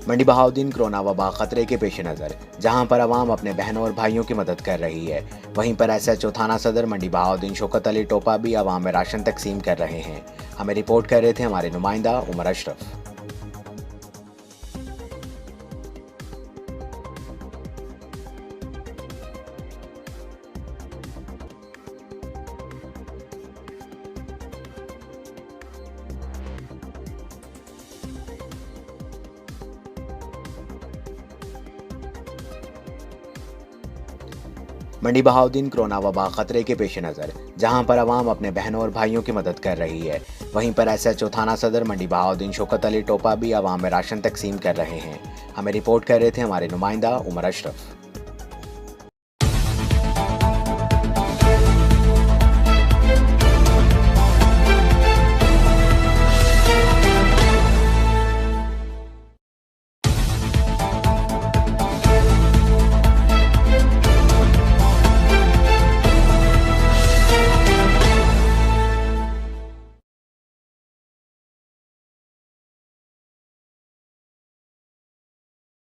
मंडी Bahauddin corona वबा खतरे के पेश नज़र जहां पर आवाम अपने बहनों और भाइयों की मदद कर रही है, वहीं पर एसएचओ थाना सदर मंडी बहाउद्दीन शौकत अली टोपा भी आवाम में राशन तकसीम कर रहे हैं। हमें रिपोर्ट कर रहे थे हमारे नुमाइंदा उमर अशरफ। मंडी बहाउद्दीन कोरोना वबा खतरे के पेश नज़र जहां पर आवाम अपने बहनों और भाइयों की मदद कर रही है, वहीं पर एसएचओ थाना सदर मंडी बहाउद्दीन शौकत अली टोपा भी आवाम में राशन तकसीम कर रहे हैं। हमें रिपोर्ट कर रहे थे हमारे नुमाइंदा उमर अशरफ।